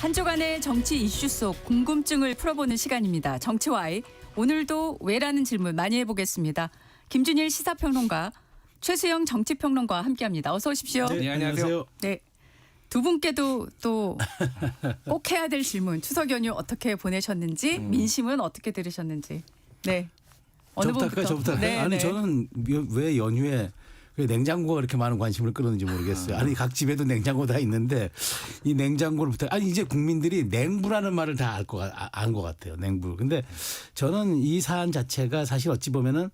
한 주간의 정치 이슈 속 궁금증을 풀어보는 시간입니다. 정치와이. 오늘도 왜라는 질문 많이 해보겠습니다. 김준일 시사평론가, 최수영 정치평론가와 함께합니다. 어서 오십시오. 네, 안녕하세요. 네. 두 분께도 또 꼭 해야 될 질문. 추석 연휴 어떻게 보내셨는지, 민심은 어떻게 들으셨는지. 네. 어느 분부터? 저부터. 네, 아니 네. 저는 왜 연휴에 냉장고가 그렇게 많은 관심을 끌었는지 모르겠어요. 아니 각 집에도 냉장고 다 있는데 이 냉장고를부터 아니 이제 국민들이 냉부라는 말을 다 안 것 같아요. 냉부. 근데 저는 이 사안 자체가 사실 어찌 보면은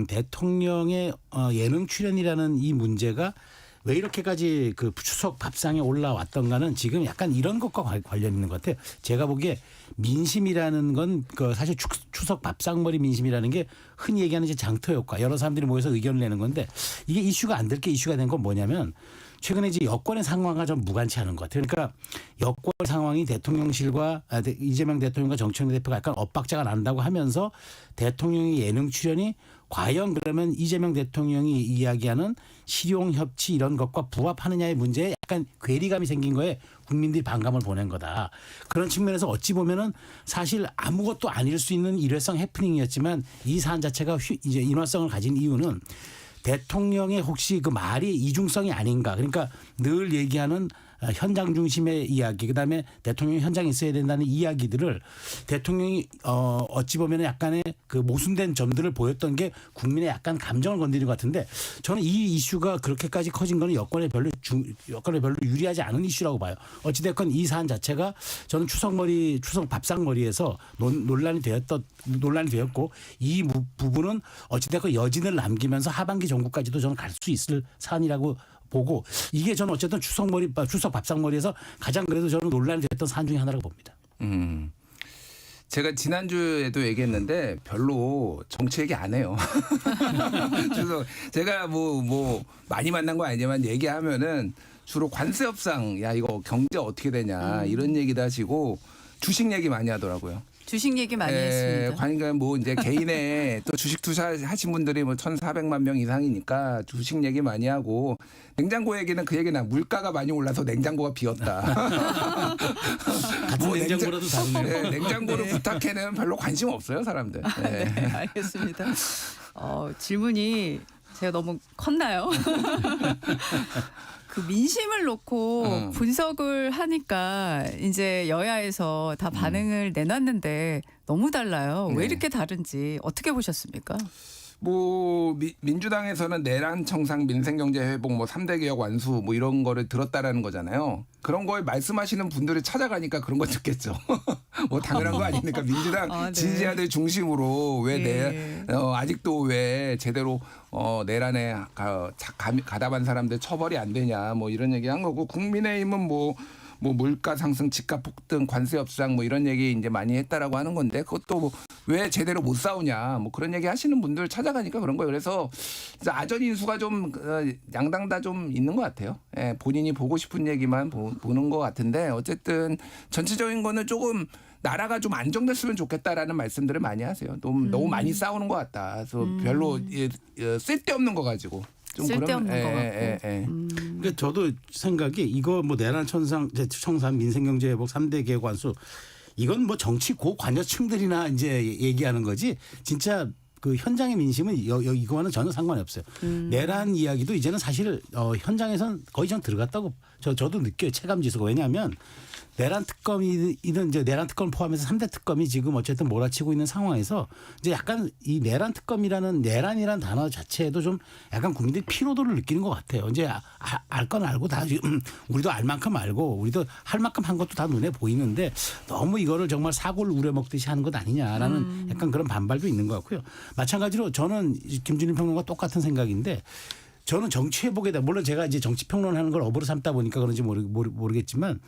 대통령의 예능 출연이라는 이 문제가 왜 이렇게까지 그 추석 밥상에 올라왔던가는 지금 약간 이런 것과 관련 있는 것 같아요. 제가 보기에 민심이라는 건 그 사실 추석 밥상머리 민심이라는 게 흔히 얘기하는 이제 장터 효과, 여러 사람들이 모여서 의견을 내는 건데 이게 이슈가 안 될 게 이슈가 된 건 뭐냐면 최근에 이제 여권의 상황과 좀 무관치 않은 것 같아요. 그러니까 여권 상황이 대통령실과 이재명 대통령과 정청래 대표가 약간 엇박자가 난다고 하면서 대통령의 예능 출연이 과연 그러면 이재명 대통령이 이야기하는 실용 협치 이런 것과 부합하느냐의 문제에 약간 괴리감이 생긴 거에 국민들이 반감을 보낸 거다. 그런 측면에서 어찌 보면은 사실 아무것도 아닐 수 있는 일회성 해프닝이었지만 이 사안 자체가 이제 인화성을 가진 이유는 대통령의 혹시 그 말이 이중성이 아닌가. 그러니까 늘 얘기하는 현장 중심의 이야기, 그다음에 대통령이 현장에 있어야 된다는 이야기들을 대통령이 어찌 보면 약간의 그 모순된 점들을 보였던 게 국민의 약간 감정을 건드리는 것 같은데 저는 이 이슈가 그렇게까지 커진 거는 여권에 별로 유리하지 않은 이슈라고 봐요. 어찌 됐건 이 사안 자체가 저는 추석 밥상머리에서 논란이 되었고 이 부분은 어찌 됐건 여진을 남기면서 하반기 정부까지도 저는 갈 수 있을 사안이라고 보고 이게 저는 어쨌든 추석 밥상머리에서 가장 그래도 저는 논란이 됐던 사안 중에 하나라고 봅니다. 제가 지난주에도 얘기했는데 별로 정치 얘기 안 해요. 그래서 제가 뭐 많이 만난 거 아니지만 얘기하면은 주로 관세 협상, 야 이거 경제 어떻게 되냐 이런 얘기도 하시고 주식 얘기 많이 하더라고요. 주식 얘기 많이 했습니다. 그러니까 뭐 이제 개인의 또 주식 투자하신 분들이 뭐 1,400만 명 이상이니까 주식 얘기 많이 하고 냉장고 얘기는 그 얘기나 물가가 많이 올라서 냉장고가 비었다. 같은 냉장고라도 다르네요. 네, 냉장고를 부탁해는 별로 관심 없어요 사람들. 네. 네, 알겠습니다. 질문이 제가 너무 컸나요? 그 민심을 놓고 분석을 하니까 이제 여야에서 다 반응을 내놨는데 너무 달라요. 왜 네. 이렇게 다른지 어떻게 보셨습니까? 뭐 민주당에서는 내란 청산 민생경제 회복 뭐 3대 개혁 완수 뭐 이런 거를 들었다라는 거잖아요. 그런 거에 말씀하시는 분들이 찾아가니까 그런 거 듣겠죠. 뭐 당연한 거 아닙니까? 민주당 네. 지지자들 중심으로 왜 네. 아직도 왜 제대로 내란에 가담한 사람들 처벌이 안 되냐 뭐 이런 얘기 한 거고 국민의힘은 뭐 물가 상승, 집값 폭등, 관세 협상 뭐 이런 얘기 이제 많이 했다라고 하는 건데 그것도 뭐 왜 제대로 못 싸우냐 뭐 그런 얘기 하시는 분들 찾아가니까 그런 거예요. 그래서 아전 인수가 좀 양당 다 좀 있는 것 같아요. 예, 본인이 보고 싶은 얘기만 보는 것 같은데 어쨌든 전체적인 거는 조금 나라가 좀 안정됐으면 좋겠다라는 말씀들을 많이 하세요. 너무 많이 싸우는 것 같다. 그래서 별로 쓸데없는 거 가지고. 쓸데없는 것 같고. 그러니까 저도 생각이 이거 뭐 내란 청산 민생경제 회복 3대 개혁 완수 이건 뭐 정치 고관여층들이나 이제 얘기하는 거지 진짜 그 현장의 민심은 이거와는 전혀 상관이 없어요. 내란 이야기도 이제는 사실 현장에선 거의 좀 들어갔다고 저도 느껴요. 체감 지수가. 왜냐하면 내란 특검이든 이제 내란 특검을 포함해서 3대 특검이 지금 어쨌든 몰아치고 있는 상황에서 이제 약간 이 내란 특검이라는 내란이라는 단어 자체에도 좀 약간 국민들이 피로도를 느끼는 것 같아요. 이제 알 건 알고 다 우리도 알 만큼 알고 우리도 할 만큼 한 것도 다 눈에 보이는데 너무 이거를 정말 사고를 우려먹듯이 하는 것 아니냐라는 약간 그런 반발도 있는 것 같고요. 마찬가지로 저는 김준일 평론가 똑같은 생각인데 저는 정치 회복에 대한 물론 제가 이제 정치 평론하는 걸 업으로 삼다 보니까 그런지 모르겠지만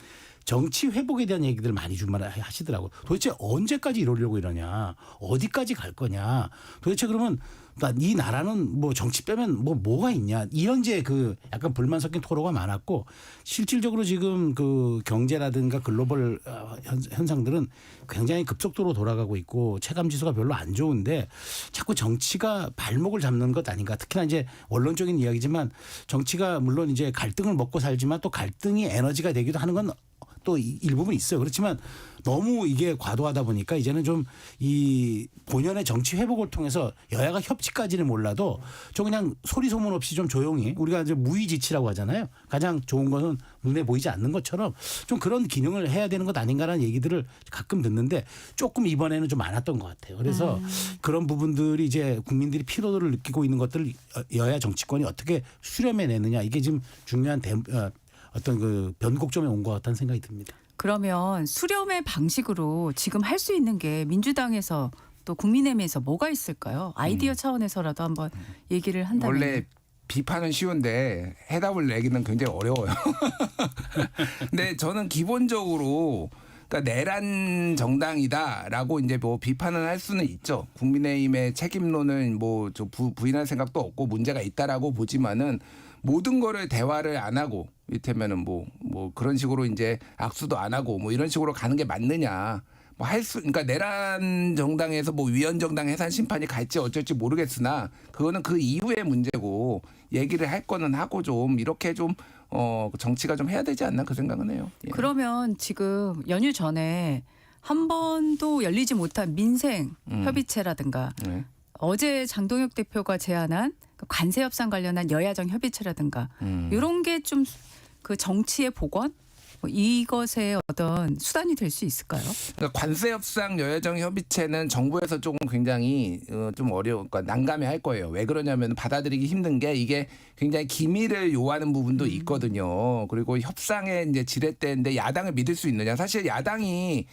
정치 회복에 대한 얘기들 많이 하시더라고요. 도대체 언제까지 이러려고 이러냐. 어디까지 갈 거냐. 도대체 그러면 이 나라는 뭐 정치 빼면 뭐가 있냐. 이런 이제 그 약간 불만 섞인 토로가 많았고 실질적으로 지금 그 경제라든가 글로벌 현상들은 굉장히 급속도로 돌아가고 있고 체감 지수가 별로 안 좋은데 자꾸 정치가 발목을 잡는 것 아닌가. 특히나 이제 원론적인 이야기지만 정치가 물론 이제 갈등을 먹고 살지만 또 갈등이 에너지가 되기도 하는 건 또 일부분 있어요. 그렇지만 너무 이게 과도하다 보니까 이제는 좀 이 본연의 정치 회복을 통해서 여야가 협치까지는 몰라도 좀 그냥 소리 소문 없이 좀 조용히 우리가 이제 무의지치라고 하잖아요. 가장 좋은 것은 눈에 보이지 않는 것처럼 좀 그런 기능을 해야 되는 것 아닌가라는 얘기들을 가끔 듣는데 조금 이번에는 좀 많았던 것 같아요. 그래서 그런 부분들이 이제 국민들이 피로도를 느끼고 있는 것들을 여야 정치권이 어떻게 수렴해내느냐 이게 지금 중요한 어떤 그 변곡점에 온 것 같다는 생각이 듭니다. 그러면 수렴의 방식으로 지금 할 수 있는 게 민주당에서 또 국민의힘에서 뭐가 있을까요? 아이디어 차원에서라도 한번 얘기를 한다면. 원래 비판은 쉬운데 해답을 내기는 굉장히 어려워요. 근데 저는 기본적으로 그러니까 내란 정당이다라고 이제 뭐 비판을 할 수는 있죠. 국민의힘의 책임론은 뭐 부인할 생각도 없고 문제가 있다라고 보지만은 모든 거를 대화를 안 하고 이를테면은 뭐 그런 식으로 이제 악수도 안 하고 뭐 이런 식으로 가는 게 맞느냐. 뭐 그러니까 내란 정당에서 뭐 위헌 정당 해산 심판이 갈지 어쩔지 모르겠으나 그거는 그 이후의 문제고 얘기를 할 거는 하고 좀 이렇게 좀 정치가 좀 해야 되지 않나 그 생각은 해요. 예. 그러면 지금 연휴 전에 한 번도 열리지 못한 민생 협의체라든가 네. 어제 장동혁 대표가 제안한 그 관세 협상 관련한 여야정 협의체라든가 이런 게 좀 그 정치의 복원 뭐 이것의 어떤 수단이 될 수 있을까요? 그러니까 관세 협상 여야정 협의체는 정부에서 조금 굉장히 좀 그러니까 난감해할 거예요. 왜 그러냐면 받아들이기 힘든 게 이게 굉장히 기밀을 요하는 부분도 있거든요. 그리고 협상에 이제 지렛대인데 야당을 믿을 수 있느냐? 사실 야당이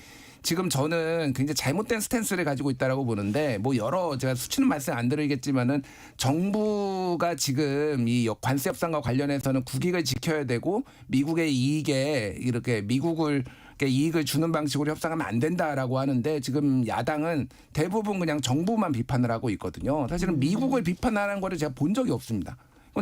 지금 저는 굉장히 잘못된 스탠스를 가지고 있다라고 보는데 뭐 여러 제가 수치는 말씀 안 드리겠지만은 정부가 지금 이 관세 협상과 관련해서는 국익을 지켜야 되고 미국의 이익에 이렇게 미국을 이익을 주는 방식으로 협상하면 안 된다라고 하는데 지금 야당은 대부분 그냥 정부만 비판을 하고 있거든요. 사실은 미국을 비판하는 거를 제가 본 적이 없습니다.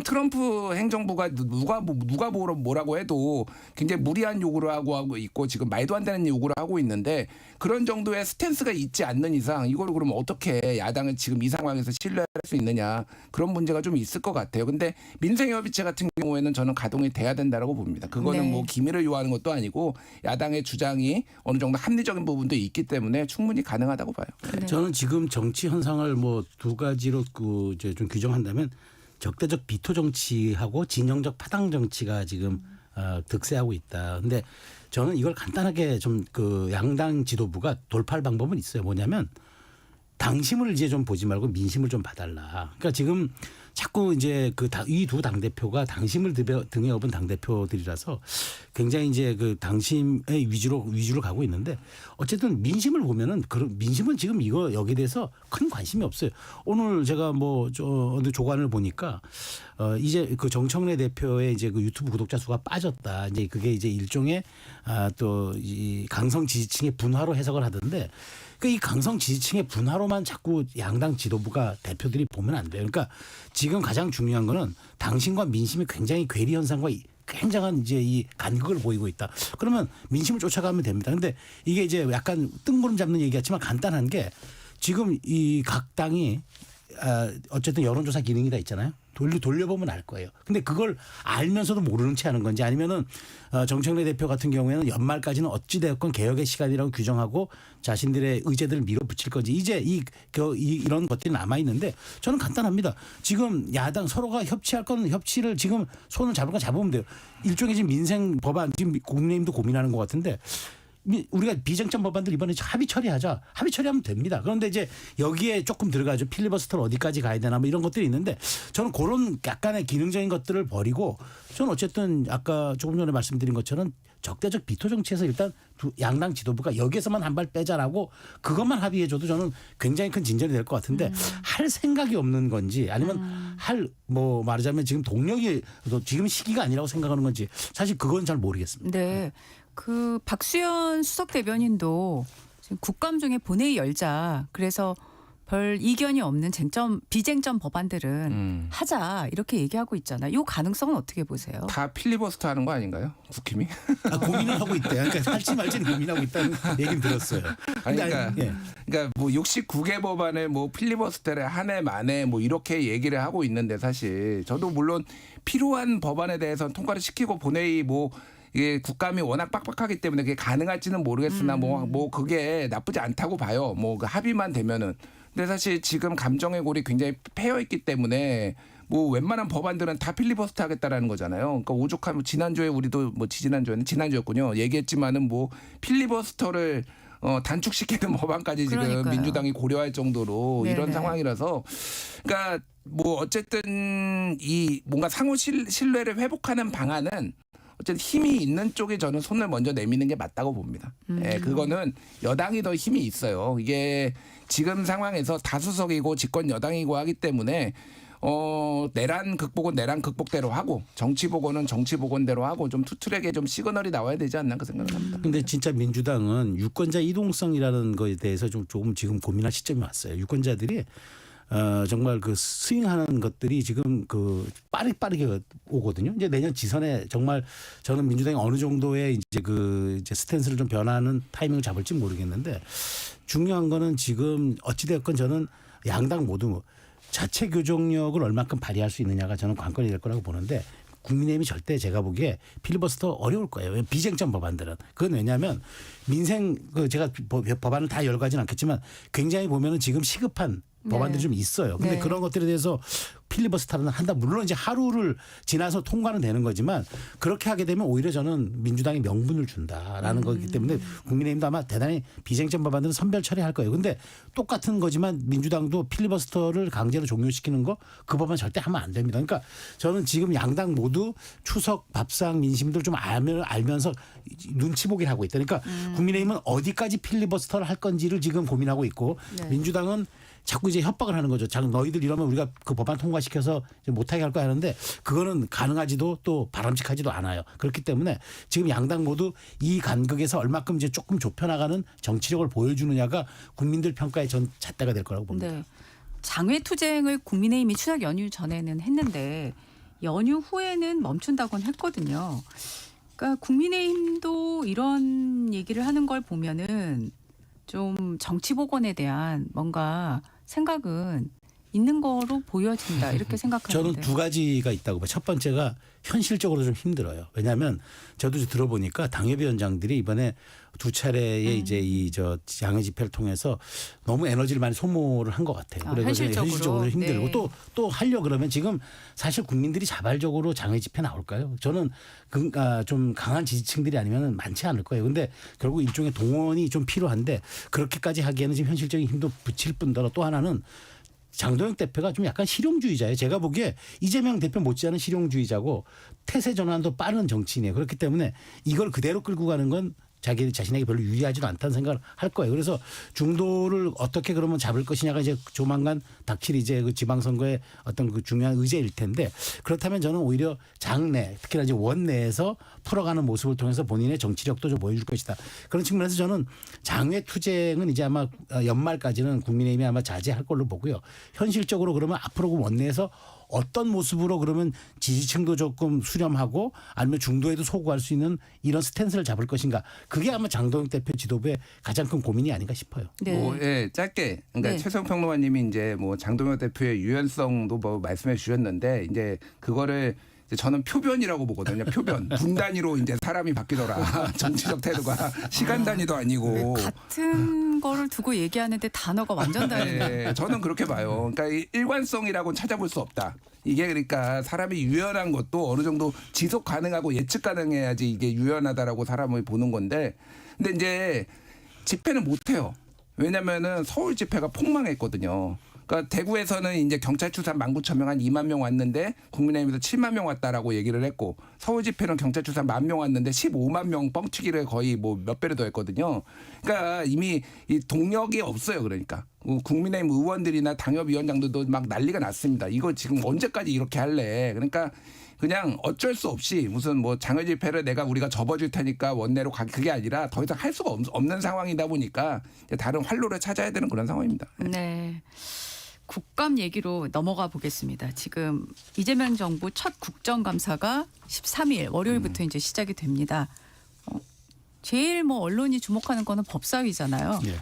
트럼프 행정부가 누가 뭐라고 해도 굉장히 무리한 요구를 하고 있고 지금 말도 안 되는 요구를 하고 있는데 그런 정도의 스탠스가 있지 않는 이상 이거를 그러면 어떻게 야당은 지금 이 상황에서 신뢰할 수 있느냐 그런 문제가 좀 있을 것 같아요. 근데 민생협의체 같은 경우에는 저는 가동이 돼야 된다라고 봅니다. 그거는 네. 뭐 기밀을 요하는 것도 아니고 야당의 주장이 어느 정도 합리적인 부분도 있기 때문에 충분히 가능하다고 봐요. 네. 저는 지금 정치 현상을 뭐 두 가지로 이제 좀 규정한다면 적대적 비토 정치하고 진영적 파당 정치가 지금 득세하고 있다. 근데 저는 이걸 간단하게 좀 그 양당 지도부가 돌파할 방법은 있어요. 뭐냐면 당심을 이제 좀 보지 말고 민심을 좀 봐달라. 그러니까 지금 자꾸 이제 이 두 당대표가 당심을 등에 업은 당대표들이라서 굉장히 이제 그 당심의 위주로 가고 있는데 어쨌든 민심을 보면은 민심은 지금 여기에 대해서 큰 관심이 없어요. 오늘 제가 어느 조간을 보니까 이제 그 정청래 대표의 이제 그 유튜브 구독자 수가 빠졌다. 이제 그게 이제 일종의 또 이 강성 지지층의 분화로 해석을 하던데 이 강성 지지층의 분화로만 자꾸 양당 지도부가 대표들이 보면 안 돼요. 그러니까 지금 가장 중요한 거는 당심과 민심이 굉장히 괴리 현상과 굉장한 이제 이 간극을 보이고 있다. 그러면 민심을 쫓아가면 됩니다. 근데 이게 이제 약간 뜬구름 잡는 얘기 같지만 간단한 게 지금 이 각 당이 어쨌든 여론조사 기능이 다 있잖아요. 돌려보면 알 거예요. 근데 그걸 알면서도 모르는 채 하는 건지 아니면은 정청래 대표 같은 경우에는 연말까지는 어찌되었건 개혁의 시간이라고 규정하고 자신들의 의제들을 밀어붙일 건지 이제 이런 것들이 남아있는데 저는 간단합니다. 지금 야당 서로가 협치할 건 협치를 지금 손을 잡을 건 잡으면 돼요. 일종의 지금 민생 법안 지금 국민의힘도 고민하는 것 같은데 우리가 비쟁점 법안들 이번에 합의 처리하자. 합의 처리하면 됩니다. 그런데 이제 여기에 조금 들어가죠. 필리버스터를 어디까지 가야 되나 뭐 이런 것들이 있는데 저는 그런 약간의 기능적인 것들을 버리고 저는 어쨌든 아까 조금 전에 말씀드린 것처럼 적대적 비토 정치에서 일단 양당 지도부가 여기에서만 한 발 빼자라고 그것만 합의해줘도 저는 굉장히 큰 진전이 될 것 같은데 할 생각이 없는 건지 아니면 말하자면 지금 동력이 지금 시기가 아니라고 생각하는 건지 사실 그건 잘 모르겠습니다. 네. 그 박수현 수석 대변인도 지금 국감 중에 본회의 열자. 그래서 별 이견이 없는 비쟁점 법안들은 하자 이렇게 얘기하고 있잖아요. 이 가능성은 어떻게 보세요? 다 필리버스터 하는 거 아닌가요? 국힘이? 고민을 하고 있대요. 그러니까 할지 말지는 고민하고 있다는 얘기는 들었어요. 그러니까 뭐 69개 법안을 뭐 필리버스터를 한 해 만에 뭐 이렇게 얘기를 하고 있는데 사실 저도 물론 필요한 법안에 대해서는 통과를 시키고 본회의 이게 국감이 워낙 빡빡하기 때문에 그게 가능할지는 모르겠으나 뭐 그게 나쁘지 않다고 봐요. 뭐 그 합의만 되면은. 근데 사실 지금 감정의 골이 굉장히 패여 있기 때문에 뭐 웬만한 법안들은 다 필리버스터 하겠다라는 거잖아요. 그러니까 오죽하면 지난주에 우리도 뭐 지난주였군요. 얘기했지만은 뭐 필리버스터를 단축시키는 법안까지 지금 그러니까요. 민주당이 고려할 정도로 네네. 이런 상황이라서 그러니까 뭐 어쨌든 이 뭔가 상호 신뢰를 회복하는 방안은 어쨌든 힘이 있는 쪽에 저는 손을 먼저 내미는 게 맞다고 봅니다. 예, 그거는 여당이 더 힘이 있어요. 이게 지금 상황에서 다수석이고 집권 여당이고 하기 때문에 내란 극복은 내란 극복대로 하고 정치 복원은 정치 복원대로 하고 좀 투트랙에 좀 시그널이 나와야 되지 않나 그 생각을 합니다. 근데 진짜 민주당은 유권자 이동성이라는 거에 대해서 조금 지금 고민할 시점이 왔어요. 유권자들이 정말 그 스윙하는 것들이 지금 그 빠르게 오거든요. 이제 내년 지선에 정말 저는 민주당이 어느 정도의 이제 스탠스를 좀 변화하는 타이밍을 잡을지 모르겠는데 중요한 거는 지금 어찌되었건 저는 양당 모두 자체 교정력을 얼마큼 발휘할 수 있느냐가 저는 관건이 될 거라고 보는데 국민의힘이 절대 제가 보기에 필리버스터 어려울 거예요. 비쟁점 법안들은. 그건 왜냐하면 민생 제가 법안을 다 열거하지는 않겠지만 굉장히 보면은 지금 시급한 법안들이 좀 있어요. 근데 네. 그런 것들에 대해서 필리버스터는 한다. 물론 이제 하루를 지나서 통과는 되는 거지만 그렇게 하게 되면 오히려 저는 민주당이 명분을 준다라는 거기 때문에 국민의힘도 아마 대단히 비쟁점 법안들은 선별 처리할 거예요. 근데 똑같은 거지만 민주당도 필리버스터를 강제로 종료시키는 거 그 법안 절대 하면 안 됩니다. 그러니까 저는 지금 양당 모두 추석 밥상 민심들 좀 알면서 눈치 보기를 하고 있다. 그러니까 국민의힘은 어디까지 필리버스터를 할 건지를 지금 고민하고 있고 네. 민주당은 자꾸 이제 협박을 하는 거죠. 너희들 이러면 우리가 그 법안 통과시켜서 못하게 할 거야 하는데 그거는 가능하지도 또 바람직하지도 않아요. 그렇기 때문에 지금 양당 모두 이 간극에서 얼마큼 이제 조금 좁혀나가는 정치력을 보여주느냐가 국민들 평가의 전 잣대가 될 거라고 봅니다. 네. 장외 투쟁을 국민의힘이 추석 연휴 전에는 했는데 연휴 후에는 멈춘다고는 했거든요. 그러니까 국민의힘도 이런 얘기를 하는 걸 보면은 좀 정치 복원에 대한 뭔가 생각은 있는 거로 보여진다 이렇게 생각하는데. 저는 두 가지가 있다고 봐요. 첫 번째가 현실적으로 좀 힘들어요. 왜냐하면 저도 들어보니까 당협위원장들이 이번에 두 차례의 이제 장외 집회를 통해서 너무 에너지를 많이 소모를 한 것 같아요. 그래서 현실적으로 힘들고 네. 또 하려 그러면 지금 사실 국민들이 자발적으로 장외 집회 나올까요? 저는 좀 강한 지지층들이 아니면 많지 않을 거예요. 근데 결국 일종의 동원이 좀 필요한데 그렇게까지 하기에는 지금 현실적인 힘도 붙일 뿐더러 또 하나는 장동혁 대표가 좀 약간 실용주의자예요. 제가 보기에 이재명 대표 못지않은 실용주의자고 태세 전환도 빠른 정치인이에요. 그렇기 때문에 이걸 그대로 끌고 가는 건 자신에게 별로 유리하지도 않다는 생각을 할 거예요. 그래서 중도를 어떻게 그러면 잡을 것이냐가 이제 조만간 닥칠 이제 그 지방선거의 어떤 그 중요한 의제일 텐데 그렇다면 저는 오히려 장내 특히나 이제 원내에서 풀어가는 모습을 통해서 본인의 정치력도 좀 보여줄 것이다. 그런 측면에서 저는 장외 투쟁은 이제 아마 연말까지는 국민의힘이 아마 자제할 걸로 보고요. 현실적으로 그러면 앞으로 그 원내에서 어떤 모습으로 그러면 지지층도 조금 수렴하고 아니면 중도에도 소구할 수 있는 이런 스탠스를 잡을 것인가. 그게 아마 장동혁 대표 지도부의 가장 큰 고민이 아닌가 싶어요. 네. 예, 짧게. 그러니까 네. 최성 평론가님이 이제 뭐 장동혁 대표의 유연성도 뭐 말씀해 주셨는데 이제 그거를 이제 저는 표변이라고 보거든요. 표변. 분 단위로 이제 사람이 바뀌더라. 정치적 태도가 시간 단위도 아니고. 같은 거를 두고 얘기하는데 단어가 완전 다르네요. 네, 저는 그렇게 봐요. 그러니까 이 일관성이라고는 찾아볼 수 없다. 이게 그러니까 사람이 유연한 것도 어느 정도 지속 가능하고 예측 가능해야지 이게 유연하다라고 사람을 보는 건데, 근데 이제 집회는 못 해요. 왜냐면은 서울 집회가 폭망했거든요. 그러니까 대구에서는 이제 경찰 추산 19,000명 한 2만 명 왔는데 국민의힘에서 7만 명 왔다라고 얘기를 했고 서울 집회는 경찰 추산 1만 명 왔는데 15만 명 뻥튀기를 거의 뭐 몇 배를 더 했거든요. 그러니까 이미 이 동력이 없어요. 그러니까 국민의힘 의원들이나 당협위원장들도 막 난리가 났습니다. 이거 지금 언제까지 이렇게 할래? 그러니까 그냥 어쩔 수 없이 무슨 뭐 장외 집회를 우리가 접어줄 테니까 원내로 그게 아니라 더 이상 할 수가 없는 상황이다 보니까 다른 활로를 찾아야 되는 그런 상황입니다. 네. 국감 얘기로 넘어가 보겠습니다. 지금 이재명 정부 첫 국정감사가 13일 월요일부터 이제 시작이 됩니다. 제일 뭐 언론이 주목하는 거는 법사위잖아요. 예.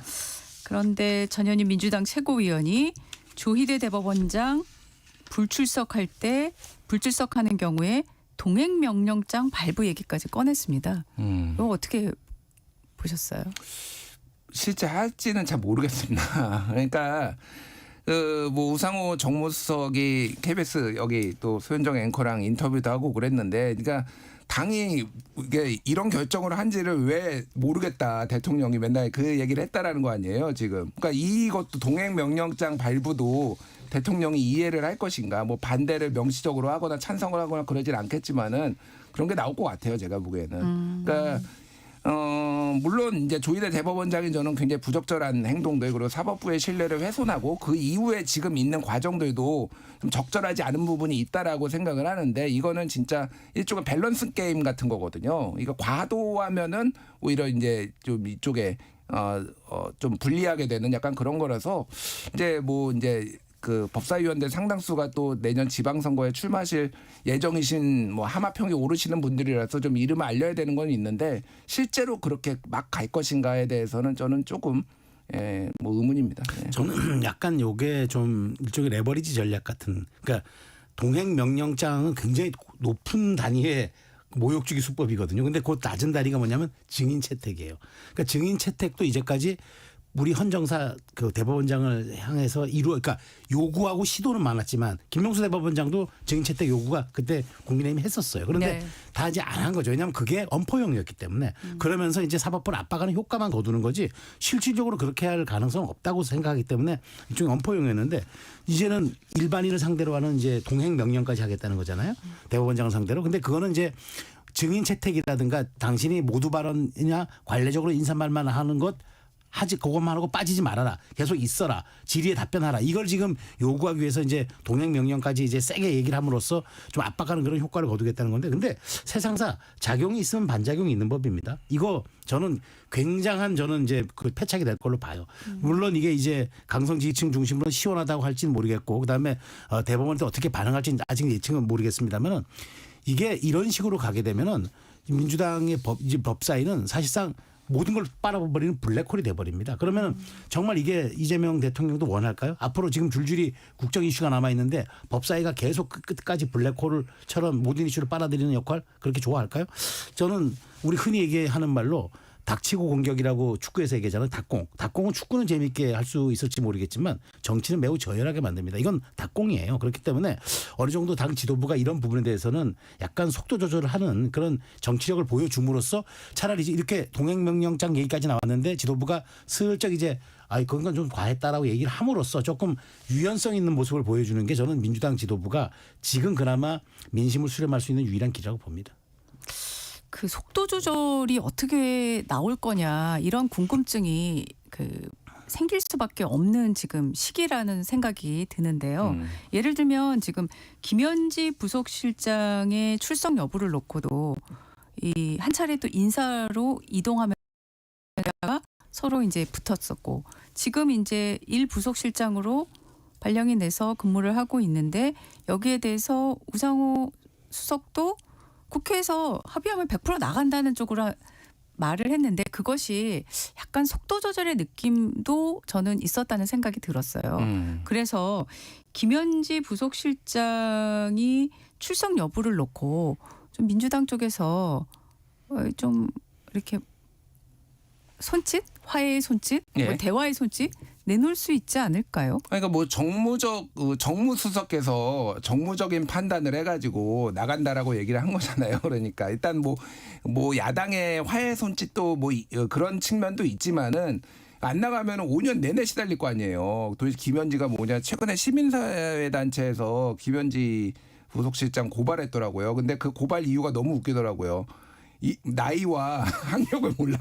그런데 전현희 민주당 최고위원이 조희대 대법원장 불출석하는 경우에 동행명령장 발부 얘기까지 꺼냈습니다. 이거 어떻게 보셨어요? 실제 할지는 잘 모르겠습니다. 그러니까 뭐 우상호 정무수석이 KBS 여기 또 소현정 앵커랑 인터뷰도 하고 그랬는데, 그러니까 당이 이게 이런 결정을 한지를 왜 모르겠다, 대통령이 맨날 그 얘기를 했다라는 거 아니에요 지금. 그러니까 이것도 동행명령장 발부도 대통령이 이해를 할 것인가, 뭐 반대를 명시적으로 하거나 찬성을 하거나 그러진 않겠지만은 그런 게 나올 것 같아요 제가 보기에는. 그러니까 물론 이제 조희대 대법원장이 저는 굉장히 부적절한 행동들, 그리고 사법부의 신뢰를 훼손하고 그 이후에 지금 있는 과정들도 좀 적절하지 않은 부분이 있다라고 생각을 하는데, 이거는 진짜 일종의 밸런스 게임 같은 거거든요. 이거 과도하면은 오히려 이제 좀 이쪽에 좀 불리하게 되는 약간 그런 거라서, 이제 뭐 이제 그 법사위원들 상당수가 또 내년 지방선거에 출마하실 예정이신 뭐 하마평이 오르시는 분들이라서 좀 이름을 알려야 되는 건 있는데, 실제로 그렇게 막 갈 것인가에 대해서는 저는 조금 뭐 의문입니다. 예. 저는 약간 요게 좀 일종의 레버리지 전략 같은, 그러니까 동행 명령장은 굉장히 높은 단위의 모욕주기 수법이거든요. 근데 그 낮은 단위가 뭐냐면 증인 채택이에요. 그러니까 증인 채택도 이제까지 우리 헌정사 그 대법원장을 향해서 그러니까 요구하고 시도는 많았지만 김명수 대법원장도 증인 채택 요구가 그때 국민의힘이 했었어요. 그런데 네. 다 이제 안 한 거죠. 왜냐하면 그게 엄포용이었기 때문에. 그러면서 이제 사법부를 압박하는 효과만 거두는 거지 실질적으로 그렇게 할 가능성은 없다고 생각하기 때문에 일종의 엄포용이었는데, 이제는 일반인을 상대로 하는 이제 동행 명령까지 하겠다는 거잖아요. 대법원장을 상대로. 근데 그거는 이제 증인 채택이라든가 당신이 모두 발언이나 관례적으로 인사말만 하는 것 하지, 그것만 하고 빠지지 말아라, 계속 있어라, 질의에 답변하라, 이걸 지금 요구하기 위해서 이제 동행명령까지 이제 세게 얘기를 함으로써 좀 압박하는 그런 효과를 거두겠다는 건데, 근데 세상사 작용이 있으면 반작용이 있는 법입니다. 이거 저는 굉장한 저는 이제 그 패착이 될 걸로 봐요. 물론 이게 이제 강성 지지층 중심으로 시원하다고 할지는 모르겠고, 그다음에 대법원한테 어떻게 반응할지는 아직 예측은 모르겠습니다만은, 이게 이런 식으로 가게 되면은 민주당의 법사위는 사실상 모든 걸 빨아버리는 블랙홀이 돼버립니다. 그러면 정말 이게 이재명 대통령도 원할까요? 앞으로 지금 줄줄이 국정 이슈가 남아있는데 법사위가 계속 끝까지 블랙홀처럼 모든 이슈를 빨아들이는 역할, 그렇게 좋아할까요? 저는 우리 흔히 얘기하는 말로 닥치고 공격이라고 축구에서 얘기하잖아요. 닭공. 닭공은 축구는 재미있게 할 수 있을지 모르겠지만 정치는 매우 저열하게 만듭니다. 이건 닭공이에요. 그렇기 때문에 어느 정도 당 지도부가 이런 부분에 대해서는 약간 속도 조절을 하는 그런 정치력을 보여줌으로써 차라리 이렇게 동행명령장 얘기까지 나왔는데 지도부가 슬쩍 이제 그건 좀 과했다라고 얘기를 함으로써 조금 유연성 있는 모습을 보여주는 게 저는 민주당 지도부가 지금 그나마 민심을 수렴할 수 있는 유일한 길이라고 봅니다. 그 속도 조절이 어떻게 나올 거냐, 이런 궁금증이 생길 수밖에 없는 지금 시기라는 생각이 드는데요. 예를 들면 지금 김현지 부속실장의 출석 여부를 놓고도 이 한 차례 또 인사로 이동하면서 서로 이제 붙었었고, 지금 이제 1부속실장으로 발령이 내서 근무를 하고 있는데, 여기에 대해서 우상호 수석도 국회에서 합의하면 100% 나간다는 쪽으로 말을 했는데, 그것이 약간 속도 조절의 느낌도 저는 있었다는 생각이 들었어요. 그래서 김현지 부속실장이 출석 여부를 놓고 좀 민주당 쪽에서 좀 이렇게 손짓? 화해의 손짓? 예. 뭐 대화의 손짓? 내놓을 수 있지 않을까요? 그러니까 뭐 정무수석께서 정무적인 판단을 해가지고 나간다라고 얘기를 한 거잖아요. 그러니까 일단 뭐 야당의 화해 손짓도 뭐 그런 측면도 있지만은, 안 나가면 5년 내내 시달릴 거 아니에요. 도대체 김현지가 뭐냐, 최근에 시민사회 단체에서 김현지 부속실장 고발했더라고요. 근데 그 고발 이유가 너무 웃기더라고요. 이 나이와 학력을 몰라.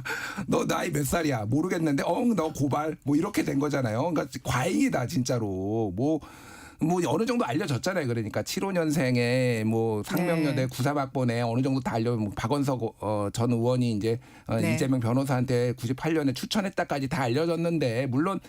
너 나이 몇 살이야? 모르겠는데 너 고발. 뭐 이렇게 된 거잖아요. 그러니까 과잉이다 진짜로. 뭐 어느 정도 알려졌잖아요. 그러니까 75년생에 뭐 상명여대 93학번에 어느 정도 다 박원석 전 의원이 이제 네. 이재명 변호사한테 98년에 추천했다까지 다 알려졌는데, 물론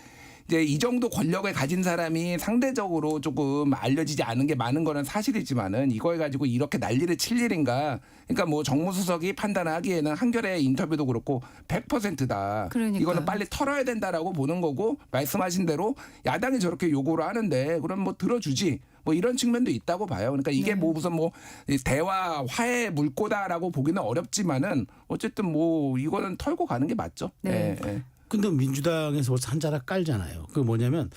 이제 이 정도 권력을 가진 사람이 상대적으로 조금 알려지지 않은 게 많은 거는 사실이지만은, 이걸 가지고 이렇게 난리를 칠 일인가? 그러니까 뭐 정무수석이 판단하기에는 한겨레 인터뷰도 그렇고 100%다. 그러니까. 이거는 빨리 털어야 된다라고 보는 거고, 말씀하신 대로 야당이 저렇게 요구를 하는데 그럼 뭐 들어주지. 뭐 이런 측면도 있다고 봐요. 그러니까 이게 네. 뭐 무슨 뭐 대화 화해 물꼬다라고 보기는 어렵지만은 어쨌든 뭐 이거는 털고 가는 게 맞죠. 네. 예, 예. 근데 민주당에서 벌써 한 자락 깔잖아요. 그 뭐냐면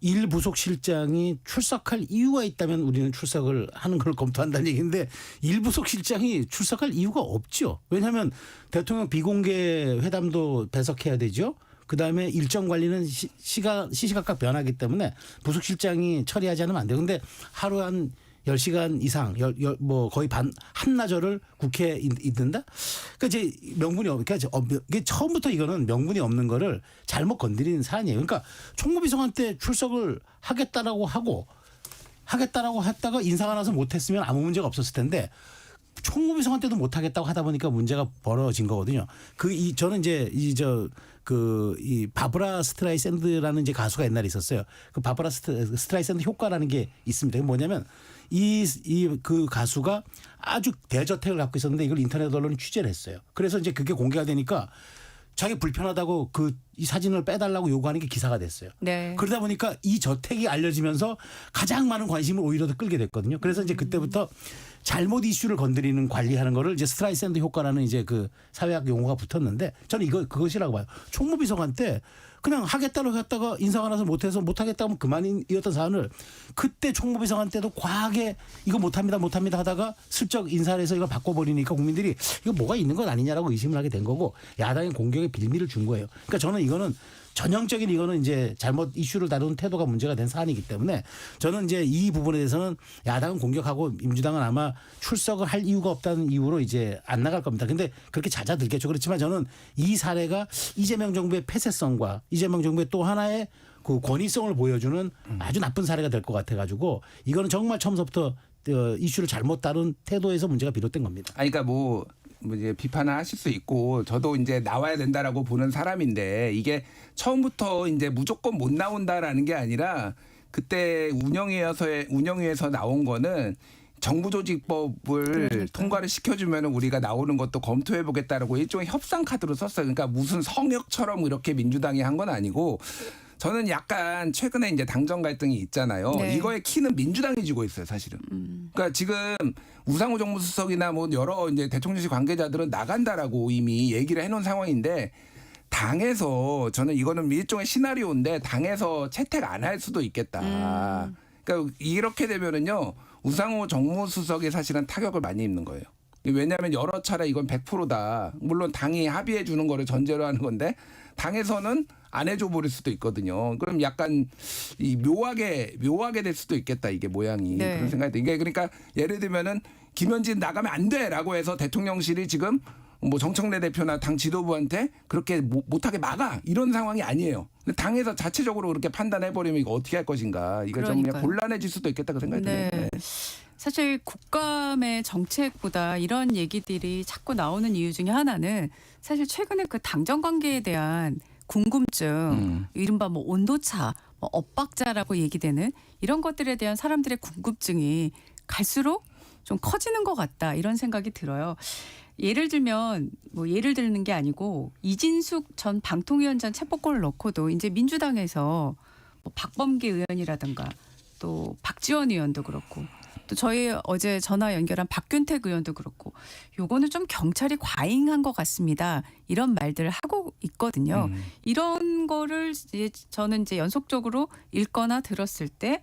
일 부속실장이 출석할 이유가 있다면 우리는 출석을 하는 걸 검토한다는 얘기인데 일 부속실장이 출석할 이유가 없죠. 왜냐하면 대통령 비공개 회담도 배석해야 되죠. 그다음에 일정 관리는 시시각각 변하기 때문에 부속실장이 처리하지 않으면 안 돼요. 근데 하루 한 10시간 이상 뭐 거의 한나절을 국회에 있는다? 그러니까 이제 명분이 그러니까 이게 처음부터 이거는 명분이 없는 거를 잘못 건드리는 사안이에요. 그러니까 총무비서관 때 출석을 하겠다라고 했다가 인사가 나서 못했으면 아무 문제가 없었을 텐데 총무비서관 때도 못하겠다고 하다 보니까 문제가 벌어진 거거든요. 저는 이제 이 바브라 스트라이샌드라는 이제 가수가 옛날에 있었어요. 그 바브라 스트라이샌드 효과라는 게 있습니다. 그게 뭐냐면 그 가수가 아주 대저택을 갖고 있었는데 이걸 인터넷 언론이 취재를 했어요. 그래서 이제 그게 공개가 되니까 자기 불편하다고 이 사진을 빼달라고 요구하는 게 기사가 됐어요. 네. 그러다 보니까 이 저택이 알려지면서 가장 많은 관심을 오히려 더 끌게 됐거든요. 그래서 이제 그때부터 잘못 이슈를 건드리는 관리하는 거를 이제 스트라이샌드 효과라는 이제 그 사회학 용어가 붙었는데 저는 그것이라고 봐요. 총무비서관 때 그냥 하겠다고 했다가 인사가 나서 못해서 못하겠다고 하면 그만이었던 사안을 그때 총무비서관 때도 과하게 이거 못합니다 하다가 슬쩍 인사를 해서 이걸 바꿔버리니까 국민들이 이거 뭐가 있는 것 아니냐라고 의심을 하게 된 거고 야당의 공격에 빌미를 준 거예요. 그러니까 저는 이거는 전형적인 이거는 이제 잘못 이슈를 다루는 태도가 문제가 된 사안이기 때문에 저는 이제 이 부분에 대해서는 야당은 공격하고 민주당은 아마 출석을 할 이유가 없다는 이유로 이제 안 나갈 겁니다. 근데 그렇게 잦아들겠죠. 그렇지만 저는 이 사례가 이재명 정부의 폐쇄성과 이재명 정부의 또 하나의 그 권위성을 보여주는 아주 나쁜 사례가 될 것 같아가지고 이거는 정말 처음부터 이슈를 잘못 다룬 태도에서 문제가 비롯된 겁니다. 아니, 그러니까 뭐 이제 비판을 하실 수 있고 저도 이제 나와야 된다라고 보는 사람인데 이게 처음부터 이제 무조건 못 나온다라는 게 아니라 그때 운영위에서 나온 거는 정부조직법을 통과를 시켜주면 우리가 나오는 것도 검토해보겠다라고 일종의 협상 카드로 썼어요. 그러니까 무슨 성역처럼 이렇게 민주당이 한 건 아니고 저는 약간 최근에 이제 당정 갈등이 있잖아요. 네. 이거의 키는 민주당이 쥐고 있어요, 사실은. 그러니까 지금 우상호 정무수석이나 뭐 여러 이제 대통령실 관계자들은 나간다라고 이미 얘기를 해놓은 상황인데 당에서 저는 이거는 일종의 시나리오인데 당에서 채택 안 할 수도 있겠다. 그러니까 이렇게 되면은요 우상호 정무수석이 사실은 타격을 많이 입는 거예요. 왜냐하면 여러 차례 이건 100%다. 물론 당이 합의해 주는 거를 전제로 하는 건데 당에서는 안 해줘 버릴 수도 있거든요. 그럼 약간 이 묘하게 될 수도 있겠다 이게 모양이 네. 그런 생각이 들. 이게 그러니까 예를 들면은 김현진 나가면 안 돼라고 해서 대통령실이 지금 뭐 정청래 대표나 당 지도부한테 그렇게 못하게 막아 이런 상황이 아니에요. 근데 당에서 자체적으로 그렇게 판단해 버리면 이거 어떻게 할 것인가 이거 좀 그냥 곤란해질 수도 있겠다 그 생각이 네. 드네요. 네. 사실 국감의 정책보다 이런 얘기들이 자꾸 나오는 이유 중에 하나는 사실 최근에 그 당정 관계에 대한 궁금증, 이른바 뭐 온도차, 뭐 엇박자라고 얘기되는 이런 것들에 대한 사람들의 궁금증이 갈수록 좀 커지는 것 같다 이런 생각이 들어요. 예를 들면 뭐 예를 들는 게 아니고 이진숙 전 방통위원장 체포권을 넣고도 이제 민주당에서 뭐 박범계 의원이라든가 또 박지원 의원도 그렇고 또 저희 어제 전화 연결한 박균택 의원도 그렇고 요거는 좀 경찰이 과잉한 것 같습니다. 이런 말들을 하고 있거든요. 이런 거를 이제 저는 이제 연속적으로 읽거나 들었을 때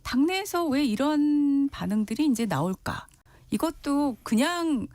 당내에서 왜 이런 반응들이 이제 나올까? 이것도 그냥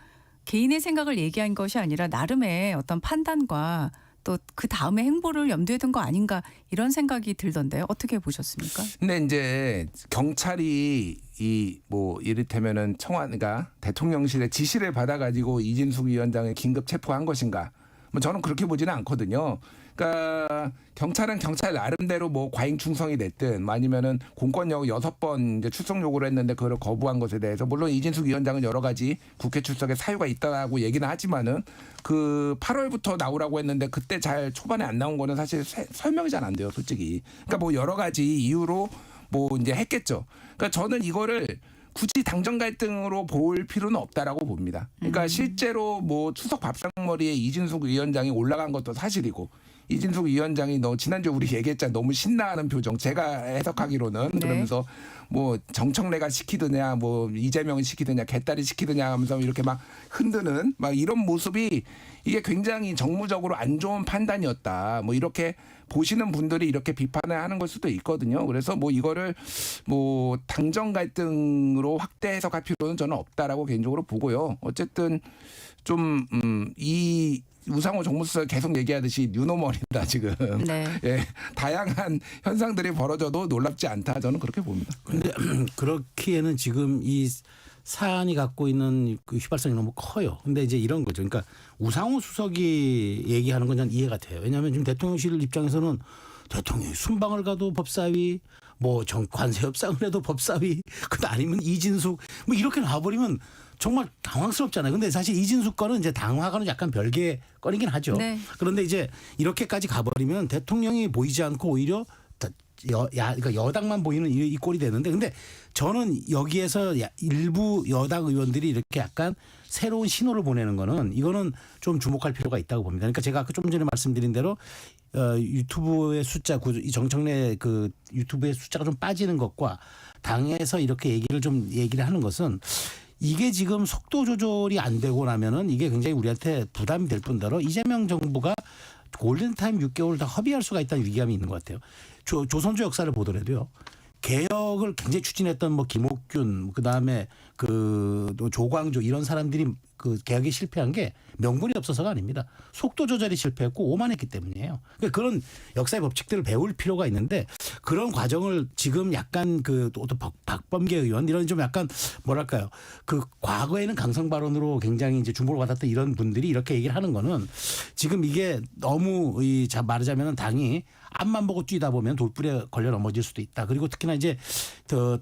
개인의 생각을 얘기한 것이 아니라 나름의 어떤 판단과 또 그 다음에 행보를 염두에 둔 거 아닌가 이런 생각이 들던데요. 어떻게 보셨습니까? 근데 이제 경찰이 이 뭐 이를테면은 청와대가 대통령실의 지시를 받아가지고 이진숙 위원장을 긴급 체포한 것인가? 뭐 저는 그렇게 보지는 않거든요. 그러니까 경찰은 경찰 나름대로 뭐 과잉 충성이 됐든 아니면은 공권력 6번 이제 출석 요구를 했는데 그걸 거부한 것에 대해서 물론 이진숙 위원장은 여러 가지 국회 출석에 사유가 있다고 얘기는 하지만은 그 8월부터 나오라고 했는데 그때 잘 초반에 안 나온 거는 사실 설명이 잘 안 돼요, 솔직히. 그러니까 뭐 여러 가지 이유로 뭐 이제 했겠죠. 그러니까 저는 이거를 굳이 당정 갈등으로 볼 필요는 없다라고 봅니다. 그러니까 실제로 뭐 추석 밥상머리에 이진숙 위원장이 올라간 것도 사실이고 이진숙 위원장이 너 지난주 우리 얘기했잖아. 너무 신나하는 표정. 제가 해석하기로는 네. 그러면서 뭐 정청래가 시키느냐 뭐 이재명이 시키느냐 개딸이 시키느냐 하면서 이렇게 막 흔드는 막 이런 모습이 이게 굉장히 정무적으로 안 좋은 판단이었다. 뭐 이렇게 보시는 분들이 이렇게 비판을 하는 걸 수도 있거든요. 그래서 뭐 이거를 뭐 당정 갈등으로 확대 해석할 필요는 저는 없다라고 개인적으로 보고요. 어쨌든 좀 이 우상호 정무수석 계속 얘기하듯이 뉴노멀이다 지금. 네. 예, 다양한 현상들이 벌어져도 놀랍지 않다. 저는 그렇게 봅니다. 근데 그렇기에는 지금 이 사안이 갖고 있는 그 휘발성이 너무 커요. 근데 이제 이런 거죠. 그러니까 우상호 수석이 얘기하는 건 전 이해가 돼요. 왜냐하면 지금 대통령실 입장에서는 대통령이 순방을 가도 법사위, 뭐 관세 협상을 해도 법사위, 그도 아니면 이진숙 뭐 이렇게 나와버리면 정말 당황스럽잖아요. 근데 사실 이진숙 거는 이제 당화가는 약간 별개 거리긴 하죠. 네. 그런데 이제 이렇게까지 가버리면 대통령이 보이지 않고 오히려 그러니까 여당만 보이는 이 꼴이 되는데, 근데 저는 여기에서 일부 여당 의원들이 이렇게 약간 새로운 신호를 보내는 거는 이거는 좀 주목할 필요가 있다고 봅니다. 그러니까 제가 아까 좀 전에 말씀드린 대로 유튜브의 숫자, 이 정청래 그 유튜브의 숫자가 좀 빠지는 것과 당에서 이렇게 얘기를 하는 것은 이게 지금 속도 조절이 안 되고 나면은 이게 굉장히 우리한테 부담이 될 뿐더러 이재명 정부가 골든타임 6개월 다 허비할 수가 있다는 위기감이 있는 것 같아요. 조선조 역사를 보더라도요. 개혁을 굉장히 추진했던 뭐 김옥균, 그다음에 그 조광조 이런 사람들이 그 개혁에 실패한 게 명분이 없어서가 아닙니다. 속도 조절이 실패했고 오만했기 때문이에요. 그러니까 그런 역사의 법칙들을 배울 필요가 있는데 그런 과정을 지금 약간 또 박범계 의원 이런 좀 약간 뭐랄까요. 그 과거에는 강성 발언으로 굉장히 이제 주목을 받았던 이런 분들이 이렇게 얘기를 하는 거는 지금 이게 너무 말하자면 당이 앞만 보고 뛰다 보면 돌불에 걸려 넘어질 수도 있다. 그리고 특히나 이제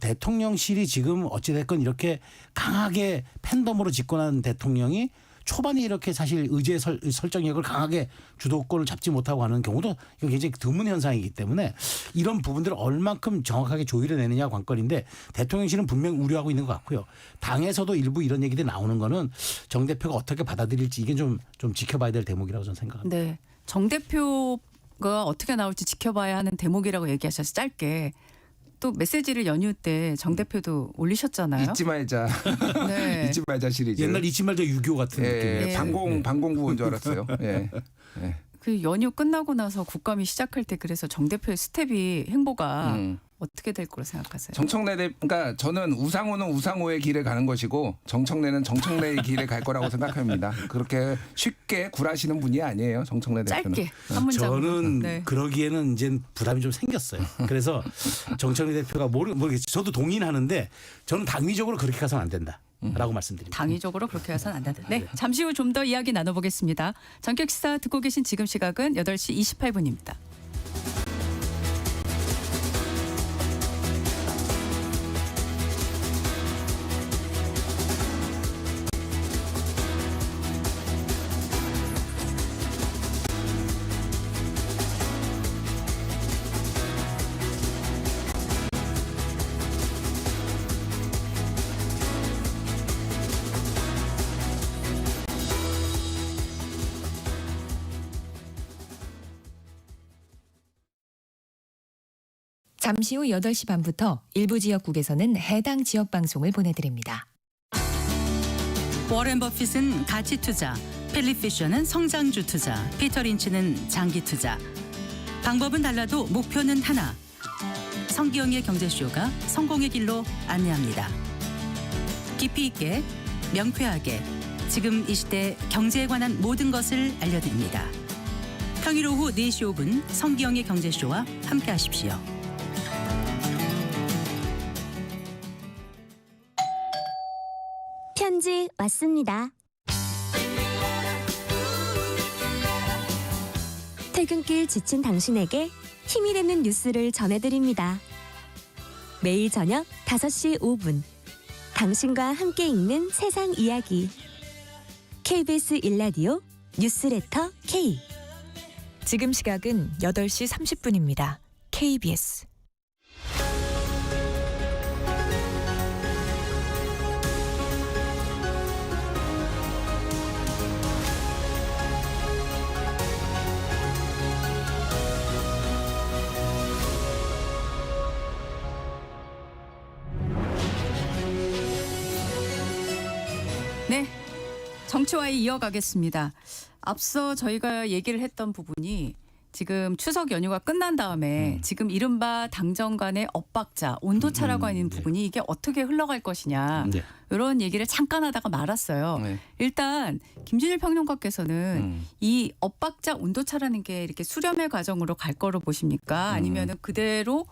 대통령실이 지금 어찌됐건 이렇게 강하게 팬덤으로 집권한 대통령이 초반에 이렇게 사실 의제 설정력을 강하게 주도권을 잡지 못하고 하는 경우도 이거 굉장히 드문 현상이기 때문에 이런 부분들을 얼만큼 정확하게 조율해내느냐가 관건인데 대통령실은 분명히 우려하고 있는 것 같고요. 당에서도 일부 이런 얘기들이 나오는 거는 정 대표가 어떻게 받아들일지 이게 좀 지켜봐야 될 대목이라고 저는 생각합니다. 네. 정 대표가 어떻게 나올지 지켜봐야 하는 대목이라고 얘기하셔서 짧게 또 메시지를 연휴 때 정 대표도 올리셨잖아요. 잊지 말자. 네. 잊지 말자 시리즈. 옛날 잊지 말자 유교 같은 느낌이에요. 네. 방공구인 줄 알았어요. 예. 예. 그 연휴 끝나고 나서 국감이 시작할 때 그래서 정 대표의 스텝이 행보가 어떻게 될 거로 생각하세요? 그러니까 저는 우상호는 우상호의 길에 가는 것이고 정청래는 정청래의 길에 갈 거라고 생각합니다. 그렇게 쉽게 굴하시는 분이 아니에요. 정청래 대표는. 짧게 한 문장으로. 저는 네. 그러기에는 이제 부담이 좀 생겼어요. 그래서 정청래 대표가 모르겠어요. 저도 동의는 하는데 저는 당위적으로 그렇게 가서는 안 된다라고 말씀드립니다. 당위적으로 그렇게 해서는 안 된다. 네, 잠시 후 좀 더 이야기 나눠보겠습니다. 전격 시사 듣고 계신 지금 시각은 8시 28분입니다. 잠시 후 8시 반부터 일부 지역국에서는 해당 지역 방송을 보내드립니다. 워렌 버핏은 가치 투자, 필립 피셔는 성장주 투자, 피터 린치는 장기 투자. 방법은 달라도 목표는 하나. 성기영의 경제쇼가 성공의 길로 안내합니다. 깊이 있게, 명쾌하게, 지금 이 시대 경제에 관한 모든 것을 알려드립니다. 평일 오후 4시 5분 성기영의 경제쇼와 함께하십시오. 편지 왔습니다. 퇴근길 지친 당신에게 힘이 되는 뉴스를 전해드립니다. 매일 저녁 5시 5분 당신과 함께 읽는 세상 이야기 KBS 1라디오 뉴스레터 K. 지금 시각은 8시 30분입니다. KBS 네, 정치와의 이어가겠습니다. 앞서 저희가 얘기를 했던 부분이 지금 추석 연휴가 끝난 다음에 지금 이른바 당정 간의 엇박자, 온도차라고 하는 부분이 이게 어떻게 흘러갈 것이냐 네. 이런 얘기를 잠깐 하다가 말았어요. 네. 일단 김준일 평론가께서는 이 엇박자, 온도차라는 게 이렇게 수렴의 과정으로 갈 거로 보십니까? 아니면은 그대로